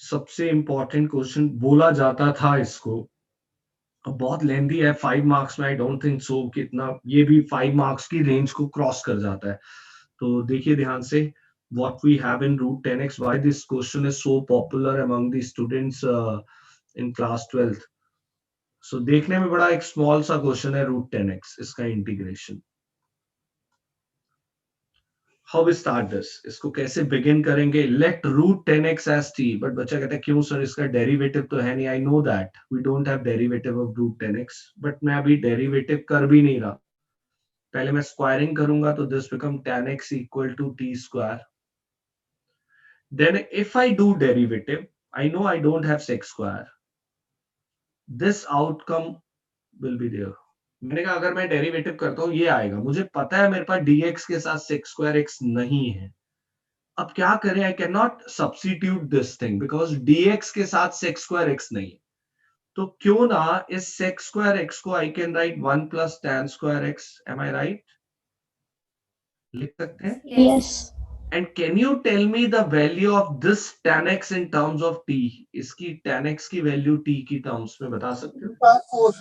सबसे important question बोला जाता था इसको, अब बहुत लेंथी है, 5 मार्क्स में आई डोंट थिंक सो कि इतना, ये भी 5 मार्क्स की रेंज को क्रॉस कर जाता है। तो देखिए ध्यान से, what we have in root 10x, why this question is so popular among the students in class 12th. So देखने में बड़ा एक स्मॉल सा क्वेश्चन है रूट 10x, इसका integration. How we start this, इसको कैसे बिगिन करेंगे? Let root 10x as t, but बच्चा कहता है क्यों सर, इसका डेरिवेटिव तो है नहीं। I know that we don't have derivative of root 10x, but मैं अभी डेरिवेटिव कर भी नहीं रहा, पहले मैं स्क्वायरिंग करूंगा तो this become tan x equal to t square. Then if I do derivative, I know I don't have sec square, this outcome will be there. मैंने कहा अगर मैं डेरिवेटिव करता हूं ये आएगा, मुझे पता है मेरे पास dx के साथ sec स्क्वायर x नहीं है। अब क्या करें, I can not substitute this thing because dx के साथ sec स्क्वायर x नहीं है। तो क्यों ना इस sec स्क्वायर x को I can write 1 plus tan square x, am I right? लिख सकते हैं। Yes. And can you tell me the value of this tan x in terms of t? इसकी tan x की value t की terms में बता सकते हो?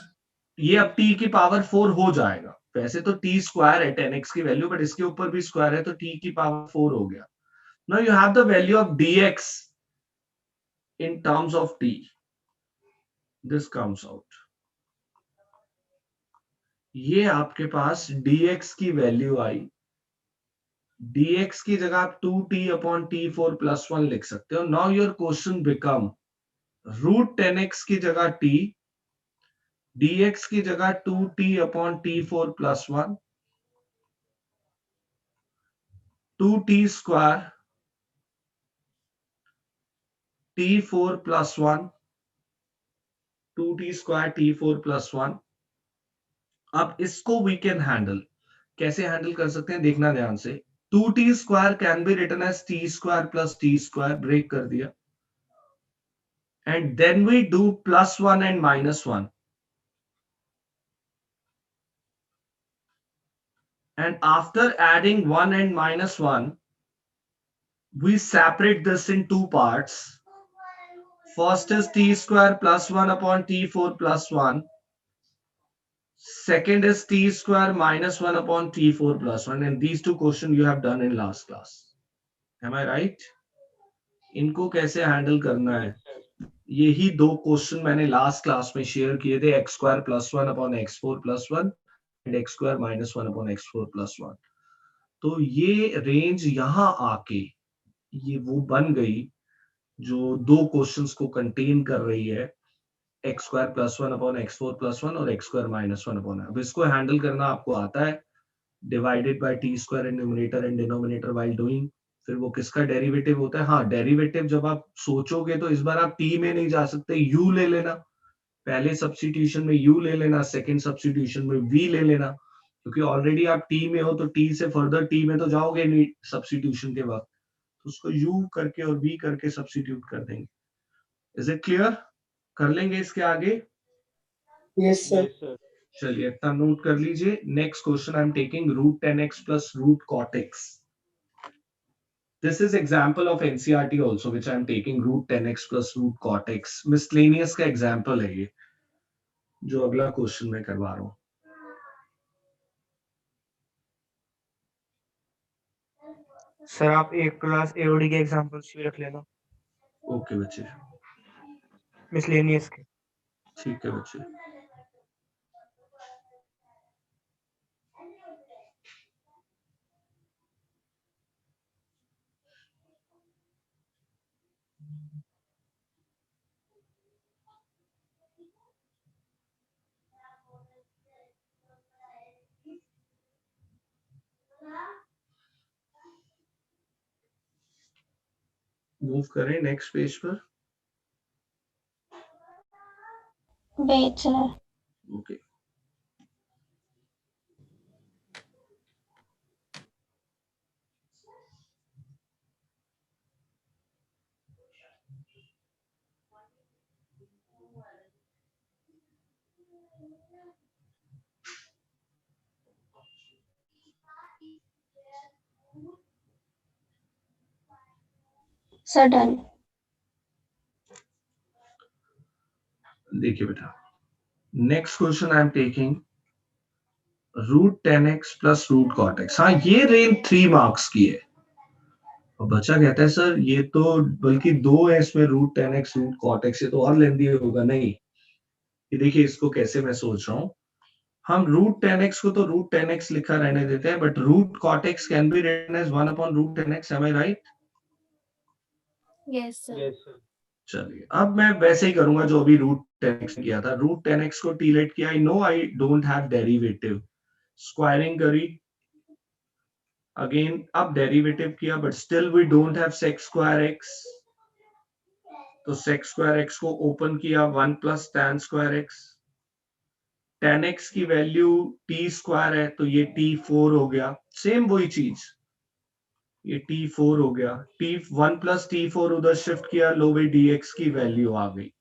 ये अब t की पावर 4 हो जाएगा, वैसे तो t स्क्वायर है tan x की वैल्यू, बट इसके ऊपर भी स्क्वायर है तो t की पावर 4 हो गया। Now you have the value of dx in terms of t, this comes out. ये आपके पास dx की वैल्यू आई, dx की जगह आप 2t अपॉन t4 प्लस 1 लिख सकते हो। Now your question become root 10x की जगह t, dx की जगह 2t अपॉन t4 plus 1, 2t square t4 plus 1, 2t square t4 plus 1। अब इसको वी कैन हैंडल, कैसे हैंडल कर सकते हैं देखना ध्यान से। 2t square can be written as t square plus t square, break कर दिया, and then we do plus 1 and minus 1, and after adding 1 and minus 1, we separate this in two parts. First is t square plus 1 upon t4 plus 1. Second is t square minus 1 upon t4 plus 1. And these two questions you have done in last class. Am I right? इनको कैसे handle करना है, यही दो question मैंने last class में share किए थे, x square plus 1 upon x four plus 1 and x square minus 1 upon x four plus 1। तो ये रेंज यहां आके ये वो बन गई जो दो क्वेश्चंस को कंटेन कर रही है, x square plus 1 upon x four plus 1 और एक्स स्क्वायर माइनस 1 अपॉन। अब इसको हैंडल करना आपको आता है, divided by T square in numerator and denominator while doing. फिर वो किसका डेरिवेटिव होता है? हाँ, डेरिवेटिव जब आप सोचोगे तो इस बार आप टी में नहीं जा सकते, यू ले लेना, पहले सब्स्टिट्यूशन में यू ले लेना, सेकंड सब्स्टिट्यूशन में वी ले लेना, क्योंकि ऑलरेडी आप टी में हो तो टी से फर्दर टी में तो जाओगे नहीं सब्स्टिट्यूशन के वक्त, तो उसको यू करके और वी करके सब्स्टिट्यूट कर देंगे। Is it clear? कर लेंगे इसके आगे? Yes, sir. चलिए इतना नोट कर लीजिए। Next question I am taking root 10x plus root cot x. This is example of NCERT also which I am taking root 10x plus root cot x. Miscellaneous का example है ये, जो अगला question मैं करवा रहा हूँ। सर आप एक क्लास एओडी के एग्जांपल्स भी रख लेना, ओके बच्चे, मिसलेनियस के। ठीक है बच्चे। मूव करें नेक्स्ट पेज पर। Wait, sir. Okay, Sir, done. देखिए बेटा, next question I am taking √10x plus √cot x। हाँ, ये रेंज 3 मार्क्स की है। और बच्चा कहता है सर ये तो बल्कि 2 है इसमें, √10x √cot x, ये तो और लेंदी होगा। नहीं, ये देखिए इसको कैसे मैं सोच रहा हूँ, हम √10x को तो √10x लिखा रहने देते हैं, but √cot x can be written as 1/√10x। Am I right? Yes sir. चलिए, अब मैं वैसे ही करूंगा जो अभी √10x किया था। √10x को t लेट किया, I know I don't have derivative, squaring करी, अगेन अब डेरिवेटिव किया, but still we don't have sec square x, तो sec स्क्वायर x को ओपन किया, 1 plus tan square x, tan x की वैल्यू t स्क्वायर है तो ये t4 हो गया, सेम वही चीज, ये t4 हो गया, t1 प्लस t4 उधर शिफ्ट किया, लो भाई dx की वैल्यू आ गई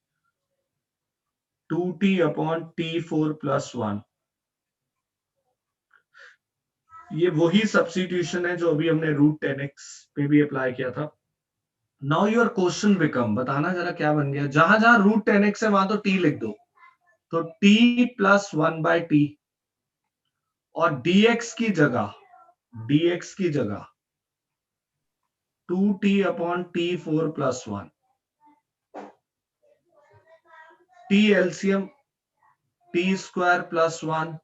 2t अपॉन t4 प्लस 1। ये वही सब्स्टिट्यूशन है जो अभी हमने √10x पे भी अप्लाई किया था। नाउ योर क्वेश्चन बिकम, बताना जरा क्या बन गया, जहां जहां √10x है वहां तो t लिख दो, तो t प्लस 1/t, और dx की जगह 2t अपॉन t4 plus 1, t LCM t square plus 1,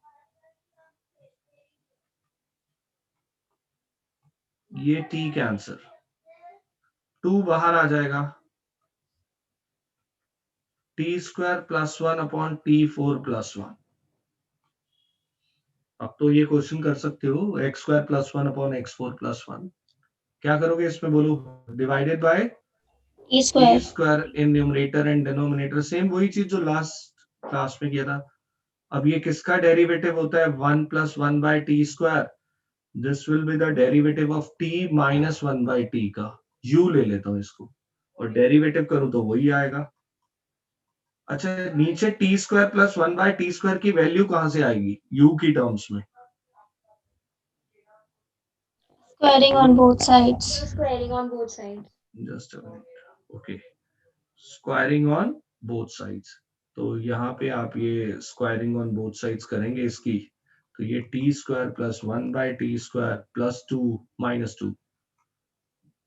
ये t कैंसर, 2 बाहर आ जाएगा, t square plus 1 upon t4 plus 1। अब तो ये क्वेश्चन कर सकते हो, x square plus 1 upon x4 plus 1, क्या करोगे इसमें बोलो, divided by T T square. Square in numerator and denominator, same वही चीज जो लास्ट क्लास में किया था। अब ये किसका डेरिवेटिव होता है, 1 plus 1/t square, this will be the derivative of t minus 1/t का, u ले लेता हूं इसको, और डेरिवेटिव करूं तो वही आएगा। अच्छा, नीचे t square plus 1/t square की वैल्यू कहां से आएगी u की टर्म्स में, Squaring on both sides. Just okay, squaring on both sides, तो यहाँ पे आप ये स्क्वायरिंग ऑन बोथ साइड्स करेंगे इसकी, तो ये T square plus 1/t square plus 2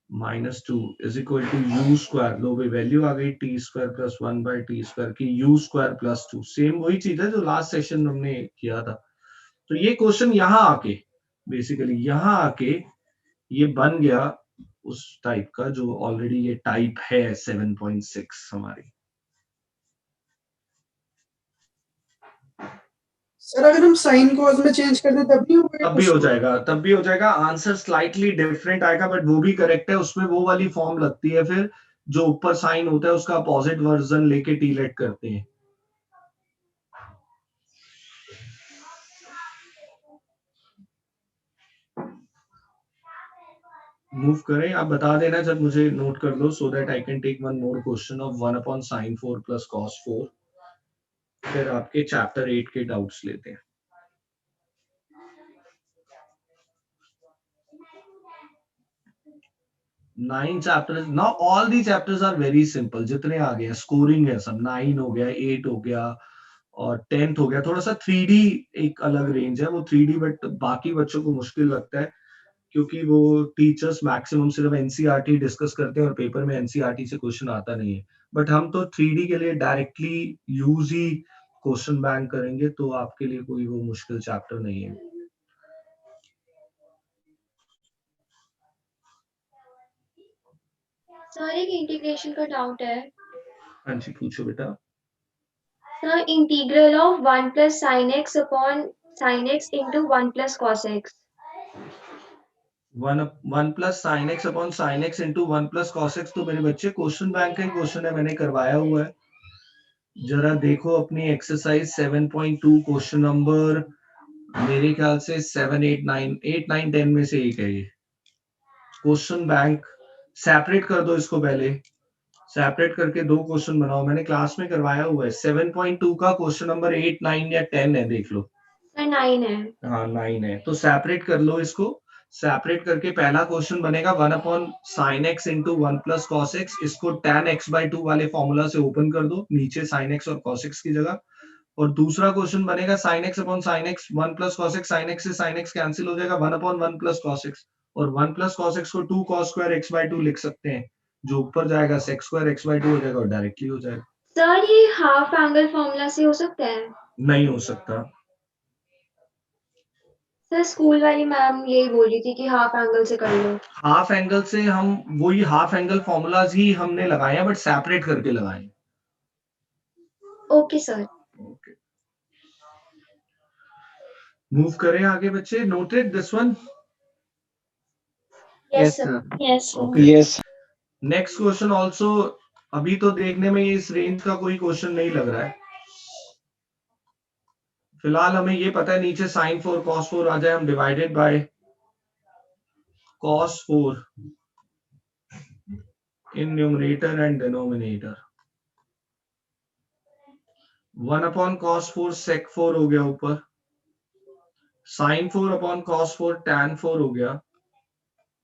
minus two is equal to U square, लो भाई वैल्यू आ गई t square plus 1/t square की u स्क्वायर प्लस 2, सेम वही चीज है जो लास्ट सेशन में हमने किया था। तो ये क्वेश्चन यहाँ आके, बेसिकली यहाँ आके ये बन गया उस टाइप का जो ऑलरेडी ये टाइप है 7.6 हमारी। सर अगर हम साइन कॉज में चेंज कर दें तब नहीं होगा? तब भी हो जाएगा, आंसर स्लाइटली डिफरेंट आएगा, बट वो भी करेक्ट है, उसमें वो वाली फॉर्म लगती है फिर जो ऊपर साइन होता है उसका अपोजिट वर्जन लेके टी लेट करते हैं। मूव करें, आप बता देना जब, मुझे नोट कर लो so that I can take one more question of 1/sin4 plus cos4, फिर आपके चैप्टर 8 के डाउट्स लेते हैं। 9 chapters, now all the chapters are very simple, जितने आ गए स्कोरिंग है सब, 9 हो गया, 8 हो गया और 10th हो गया। थोड़ा सा 3D एक अलग रेंज है वो 3D, बट बाकी बच्चों को मुश्किल लगता है क्योंकि वो टीचर्स मैक्सिमम सिर्फ एनसीईआरटी डिस्कस करते हैं और पेपर में एनसीईआरटी से क्वेश्चन आता नहीं है, बट हम तो 3D के लिए डायरेक्टली यूज ही क्वेश्चन बैंक करेंगे, तो आपके लिए कोई वो मुश्किल चैप्टर नहीं है। सर एक इंटीग्रेशन का डाउट है। हाँ जी, पूछो बेटा। Sir integral of 1 plus sine x upon sine x into 1 plus cos x. 1 plus sine x upon sine x into 1 plus cos x, तो मेरे बच्चे क्वेश्चन बैंक का ही क्वेश्चन है, मैंने करवाया हुआ है, जरा देखो अपनी एक्सरसाइज 7.2 क्वेश्चन नंबर मेरे ख्याल से 7, 8, 9, 10 में से एक है ये क्वेश्चन बैंक। सेपरेट कर दो इसको, पहले सेपरेट करके 2 क्वेश्चन बनाओ, मैंने क्लास में करवाया हुआ है। 7.2 का क्वेश्चन नंबर 8, 9 या 10 है, देख लो। सर 9 है। हाँ 9 है, तो सेपरेट कर लो इसको, सेपरेट करके पहला क्वेश्चन बनेगा 1/sin x into 1 plus cos x, इसको tan x/2 वाले फॉर्मूला से ओपन कर दो, नीचे sin x और cos x की जगह। और दूसरा क्वेश्चन बनेगा sin x/sin x 1 plus cos x, sin x से sin x कैंसिल हो जाएगा 1/1 प्लस cos x, और 1 प्लस cos x को 2 cos स्क्वायर x/2 लिख सकते हैं, जो ऊपर जाएगा sec स्क्वायर x/2 हो जाएगा और डायरेक्टली हो जाएगा। सर ये हाफ एंगल फॉर्मूला से हो सकता है? नहीं हो सकता। सर स्कूल वाली मैम यही बोल रही थी कि हाफ एंगल से कर लो। हाफ एंगल से हम वही हाफ एंगल फॉर्मूलाज ही हमने लगाए हैं, बट सेपरेट करके लगाए हैं। Okay sir. ओके, मूव करें आगे बच्चे। Noted this one? Yes sir. Yes, sir. Okay. Yes next question also, अभी तो देखने में इस रेंज का कोई क्वेश्चन नहीं लग रहा है। फिलहाल हमें ये पता है नीचे sin 4 cos 4 आ जाए, हम divided by cos 4 in numerator and denominator. 1/cos 4 sec 4 हो गया ऊपर, sin 4/cos 4 tan 4 हो गया,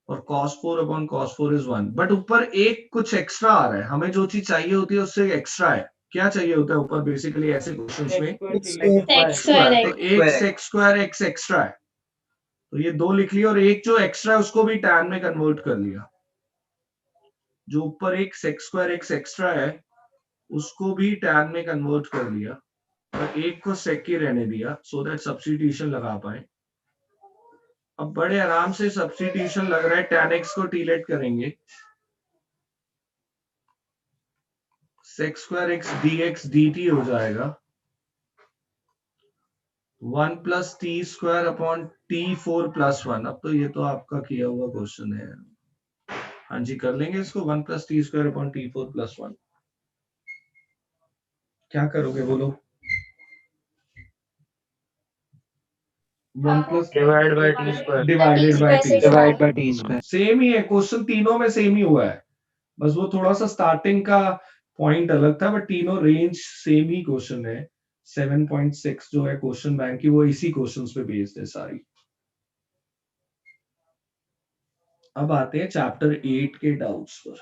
और cos 4/cos 4 is 1। बट ऊपर एक कुछ एक्स्ट्रा आ रहा है, हमें जो चीज चाहिए होती है उससे एक्स्ट्रा है। क्या चाहिए होता है ऊपर बेसिकली ऐसे क्वेश्चंस में? Sec square तो x. एक sec स्क्वायर x एक्स्ट्रा है, तो ये 2 लिख लिया, और एक जो एक्स्ट्रा है उसको भी tan में कन्वर्ट कर लिया। जो ऊपर एक sec स्क्वायर x एक्स्ट्रा है उसको भी tan में कन्वर्ट कर लिया, और एक को sec ही रहने दिया, सो दैट सब्स्टिट्यूशन लगा पाए। अब बड़े आराम से सब्स्टिट्यूशन लग रहा है, tan x को टीलेट करेंगे, sec square x dx dt हो जाएगा 1 plus T square upon t4 plus 1। अब तो ये तो आपका किया हुआ क्वेश्चन है, हाँ जी कर लेंगे इसको। 1 plus T square upon t4 plus 1। क्या करोगे बोलो? 1 plus divide by T square divided by T divide by T square same ही है, क्वेश्चन तीनों में सेम ही हुआ है, बस वो थोड़ा सा स्टार्टिंग का पॉइंट अलग था, बट तीनों रेंज सेम ही क्वेश्चन है। 7.6 जो है क्वेश्चन बैंक की, वो इसी क्वेश्चंस पे बेस्ड है सारी। अब आते हैं चैप्टर 8 के डाउट्स पर।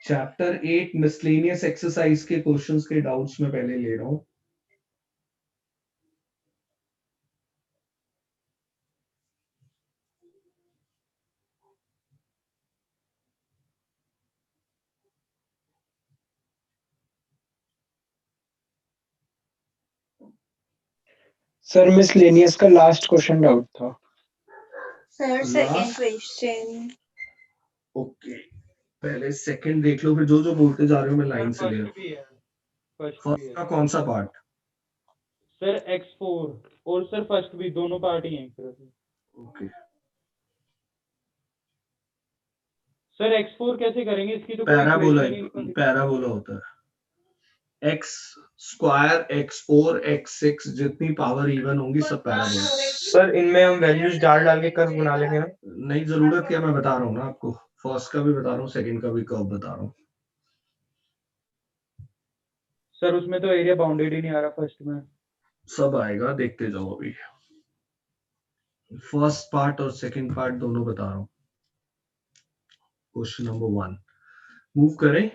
चैप्टर 8 मिसलेनियस एक्सरसाइज के क्वेश्चंस के डाउट्स में पहले ले रहा हूं। सर मिसलेनियस का लास्ट क्वेश्चन डाउट था। Sir second question. ओके, पहले सेकंड देख लो, फिर जो जो बोलते जा रहे हो मैं लाइन से ले रहा हूं। फर्स्ट का कौन सा पार्ट? सर x4 और सर फर्स्ट भी दोनों पार्ट ही हैं एक तरह से। ओके, सर x4 कैसे करेंगे? इसकी तो कोई पैराबोला, equation ही नहीं। पैराबोला होता है। x स्क्वायर x और x6 जितनी पावर इवन होंगी सब पैराबोला। सर इनमें हम वैल्यूज डाल डाल के कर्व बना लेंगे ना? नहीं जरूरत क्या, मैं बता रहा हूँ ना आपको, फर्स्ट का भी बता रहा हूँ, सेकंड का भी कर्व बता रहा हूँ। सर उसमें तो एरिया बाउंडेड ही नहीं आ रहा फर्स्ट में। सब आएगा, देखते जाओ अभी। फर्स्ट पार्ट और सेकंड पार्ट दोनों बता रहा हूँ। क्वेश्चन नंबर 1 मूव करें।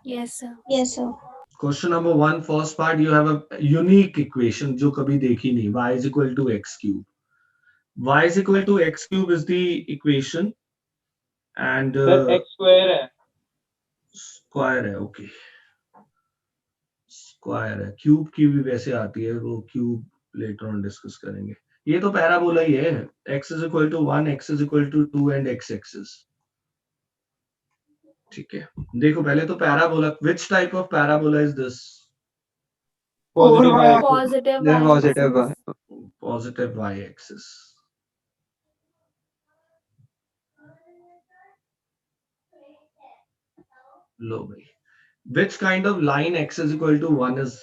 Yes, sir. Yes sir. Question number 1 first part, you have a unique equation जो कभी देखी नहीं, y is equal to x cube. y is equal to x cube is the equation and sir x square है। Square है। Okay, square है, cube की भी वैसे आती है, वो क्यूब लेटर ऑन डिस्कस करेंगे। ये तो पैराबोला ही है, x is equal to 1, x is equal to 2 and x axis। ठीक है, देखो पहले तो parabola, which type of parabola is this? Positive Positive Then y positive axis. Positive y axis। लो भाई, which kind of line x is equal to 1 is?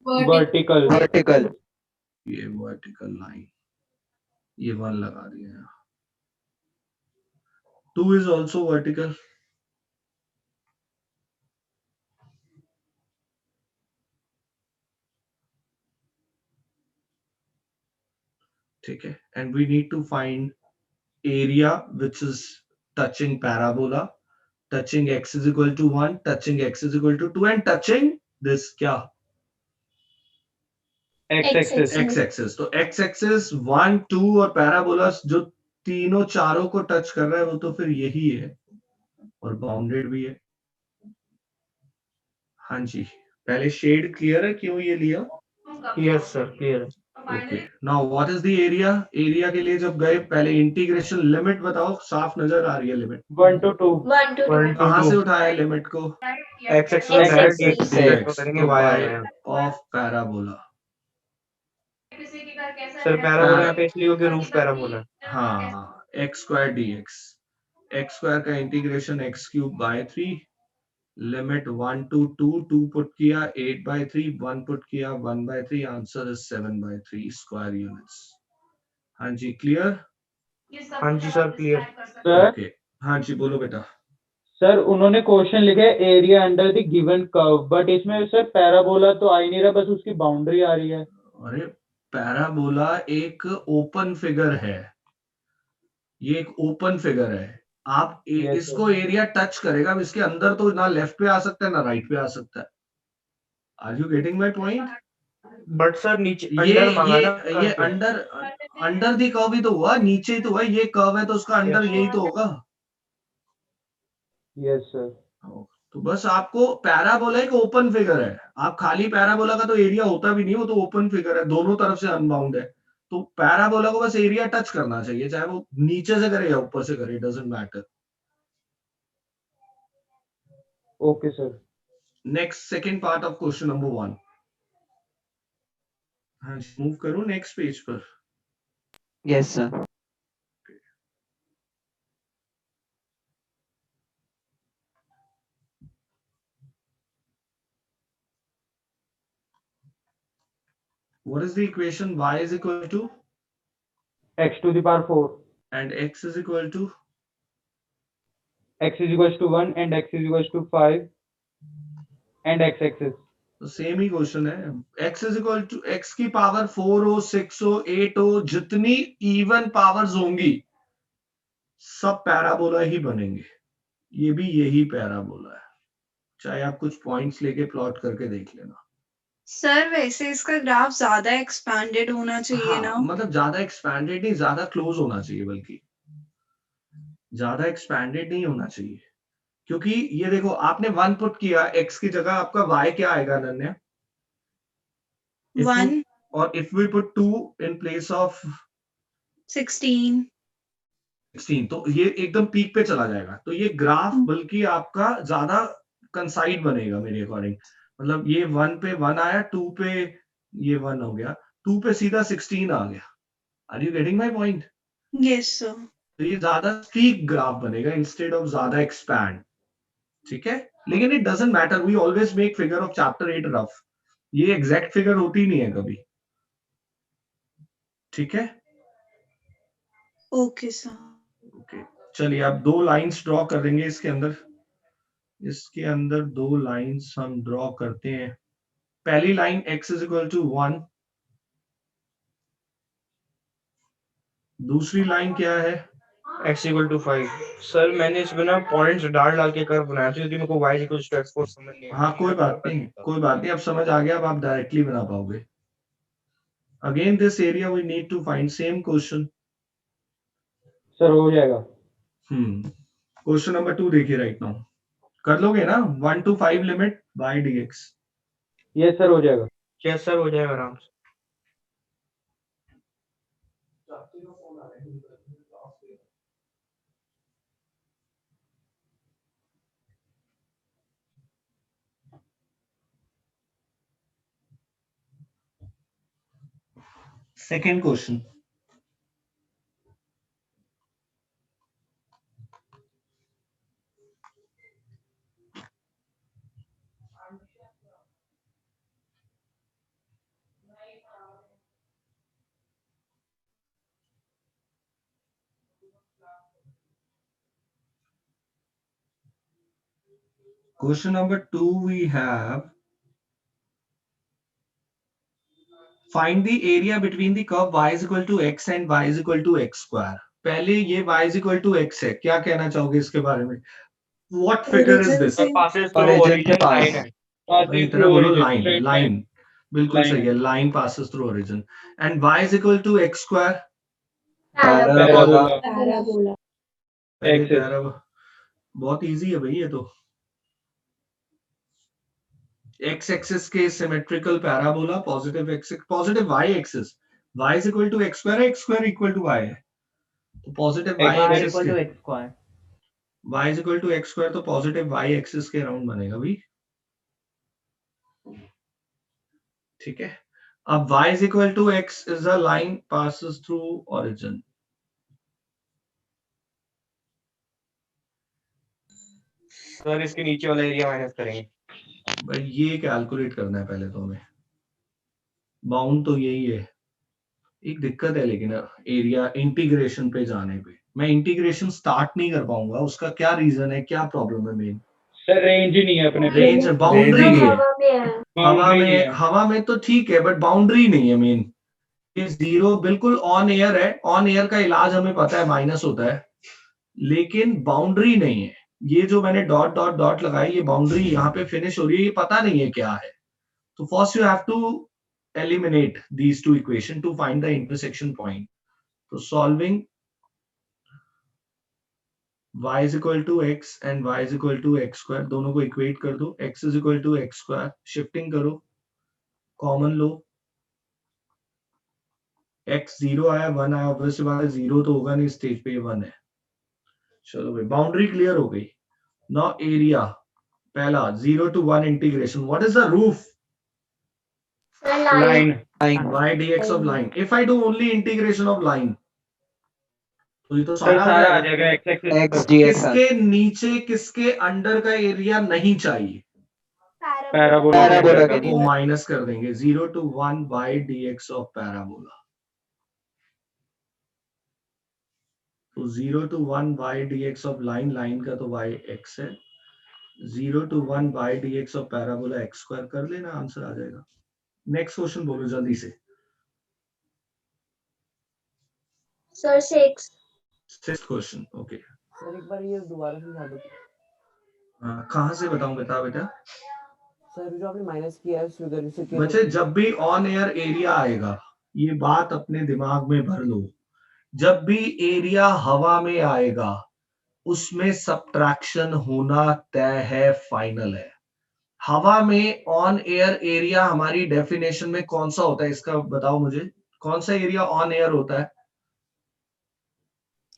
Vertical. Vertical ये vertical line, ये 1 लगा दिया। 2 is also vertical। ठीक है, and we need to find area which is touching parabola, touching x is equal to 1, touching x is equal to 2 and touching this क्या x-axis. x axis. तो x axis 1 2 और parabola जो तीनों चारों को touch कर रहा है वो तो फिर यही है और बाउंडेड भी है। हाँ जी, पहले शेड क्लियर है क्यों ये लिया? यस सर क्लियर है। Okay, now what is the area? Area के लिए जब गए पहले इंटीग्रेशन लिमिट बताओ, साफ नजर आ रही है लिमिट? 1 to 2. 1 to 2. 1 to कहाँ 2 से उठाया लिमिट को? x एक्सिस X में डायरेक्ट axis. x से तो करेंगे y आया। Of parabola. सर पैराबोला यहाँ पे इसलिए हो कि रूफ पैराबोला। हाँ, x square dx, x square का integration x cube by 3, limit 1 to 2, 2 put किया 8 by 3, 1 पुट किया 1 by 3, answer is 7 by 3 square units. हाँ जी क्लियर? हाँ जी सर क्लियर। सर ओके, हाँ जी बोलो बेटा। सर उन्होंने क्वेश्चन लिखा है area under the given curve, but इसमें सर पैराबोला तो आ ही नहीं रहा, बस उसकी बाउंड्री आ रही है। अरे पैराबोला एक ओपन फिगर है, ये एक ओपन फिगर है। आप Yes, इसको एरिया टच करेगा, अब इसके अंदर तो ना लेफ्ट पे आ सकता है ना राइट पे आ सकता है। Are you getting my point? But sir नीचे ये अंडर मांगा ना ये अंडर अंडर दी कर्व ही तो हुआ, नीचे ही तो हुआ, ये कर्व है तो उसका अंडर Yes. यही तो होगा। Yes sir. तो बस आपको पैराबोला एक ओपन फिगर है, आप खाली पैराबोला का तो एरिया होता भी नहीं, वो तो ओपन फिगर है, दोनों तरफ से अनबाउंड है। तो पैराबोला को बस एरिया टच करना चाहिए, चाहे वो नीचे से करे या ऊपर से करे, doesn't matter. Okay sir. Next second part of question number 1। हाँ, मूव करूं नेक्स्ट पेज पर। Yes sir. What is the equation? Y is equal to x to the power 4, and x is equal to x is equals to 1 and x is equals to 5 and x axis. तो same ही question है। x is equal to x की power 4 हो 6 हो 8 हो, जितनी even powers होंगी सब पैराबोला ही बनेंगे। ये भी यही पैराबोला है, चाहे आप कुछ पॉइंट्स लेके प्लॉट करके देख लेना। सर वैसे इसका ग्राफ ज्यादा एक्सपैंडेड होना चाहिए हाँ, ना? मतलब ज्यादा एक्सपैंडेड नहीं, ज्यादा क्लोज होना चाहिए, बल्कि ज्यादा एक्सपैंडेड नहीं होना चाहिए। क्योंकि ये देखो आपने 1 पुट किया, x की जगह आपका y क्या आएगा अनन्या? 1 और if we put 2 in place of 16 16, तो ये एकदम पीक पे चला जाएगा। तो ये ग्राफ बल्कि आपका ज्यादा कंसाइड बनेगा मेरे अकॉर्डिंग। मतलब ये 1 पे 1 आया, 2 पे ये 1 हो गया, 2 पे सीधा 16 आ गया। Are you getting my point? Yes sir. तो ये ज्यादा स्टीक ग्राफ बनेगा इंस्टेड ऑफ ज्यादा एक्सपैंड। ठीक है, लेकिन it doesn't matter, we always make figure of chapter 8 rough. ये एग्जैक्ट फिगर होती नहीं है कभी। ठीक है, ओके सर। ओके चलिए अब 2 लाइंस ड्रॉ कर देंगे इसके अंदर। इसके अंदर 2 लाइंस हम ड्रॉ करते हैं। पहली line x is equal to 1, दूसरी लाइन क्या है? x equal to 5। सर मैंने इसमें ना पॉइंट्स डाल के कर्व बनाया था, क्योंकि मेरे को y इक्वल टू x4 समझ नहीं आया। हाँ कोई बात नहीं, कोई बात नहीं, अब समझ आ गया, अब आप डायरेक्टली बना पाओगे। Again this area we need to find, same question. Sir हो जाएगा। क्वेश्चन नंबर 2 देखिए राइट नाउ, कर लोगे ना? 1 to 5 limit by dx। Yes sir हो जाएगा। यस सर हो जाएगा आराम से। Second question, question number 2 we have find the area between the curve y is equal to x and y is equal to x square. पहले ये y is equal to x है, क्या कहना चाहोगे इसके बारे में? What figure is Origin this? Sir से passes through Origin origin pass. line है. भाई इतना बोलो लाइन straight लाइन बिल्कुल Line सही है, line passes through origin and y is equal to x square. Parabola. Parabola. पहले Axis. पैरा बहुत इजी है भाई ये तो. x एक्सिस के symmetrical parabola, positive axis, positive y axis, y is equal to x square है, x square equal to y है, तो positive y X axis square के x square. y is equal to x square तो positive y axis के around बनेगा भाई. ठीक है. अब y is equal to x is a line passes through origin. Sir इसके नीचे वाला एरिया माइनस करेंगे. भाई ये कैलकुलेट करना है पहले तो हमें. बाउंड तो यही है. एक दिक्कत है लेकिन एरिया इंटीग्रेशन पे जाने पे मैं इंटीग्रेशन स्टार्ट नहीं कर पाऊंगा. उसका क्या रीजन है, क्या प्रॉब्लम है मेन? सर रेंज ही नहीं है अपने रेंज बाउंड्री तो नहीं है. हवा में है. हवा में तो ठीक है बट बाउंड्री नहीं है मेन. ये जीरो बिल्कुल ऑन एयर है. ऑन एयर का इलाज हमें पता है, माइनस होता है, लेकिन बाउंड्री नहीं है. ये जो मैंने डॉट डॉट डॉट लगाई, ये बाउंड्री यहाँ पे फिनिश हो रही है, ये पता नहीं है क्या है. तो first you have to eliminate these two equations to find the intersection point. So solving y is equal to x and y is equal to x square, दोनों को equate कर दो. x is equal to x square, shifting करो, common लो. x 0 आया, 1 आया, obviously बात है 0 तो होगा नहीं, स्टेज पे ये 1 है. चलो भाई बाउंड्री क्लियर हो गई. Now area, पहला 0 to 1 integration. What is the roof? Sir, line. y dx of line. If I do only integration of line, तो ये तो सर सारा सारा आ जाएगा x एक्सिस. X dx. किसके नीचे किसके अंडर का एरिया नहीं चाहिए, पैराबोला Parabola के वो माइनस कर देंगे. 0 to 1 y dx of parabola. तो 0 to 1 y dx of line, line का तो y x है. 0 to 1 y dx of parabola x square कर लेना, आंसर आ जाएगा. नेक्स्ट क्वेश्चन बोलो जल्दी से. Sir, 6. Sixth question. Okay, sir एक बार ये दोबारा समझा दो. कहाँ से बताऊं बेटा? सर जो आपने माइनस किया है फिगर से क्या बच्चे जब भी ऑन एयर एरिया आएगा, ये बात अपने दिमाग में भर लो, जब भी एरिया हवा में आएगा उसमें सब्ट्रैक्शन होना तय है, फाइनल है. हवा में ऑन एयर एरिया हमारी डेफिनेशन में कौन सा होता है, इसका बताओ मुझे. कौन सा एरिया ऑन एयर होता है?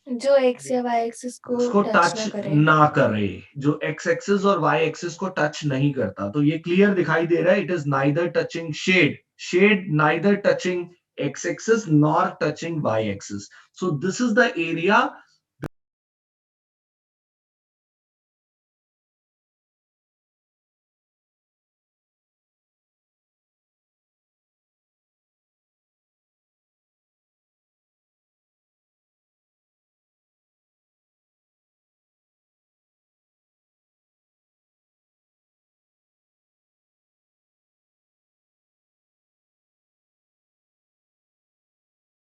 जो x या y एक्सिस को उसको टच टच ना करे. ना करे, जो x एक्सिस और y एक्सिस को टच नहीं करता. तो ये क्लियर दिखाई दे रहा है. It is neither touching shed neither touching x axis nor touching y axis. So this is the area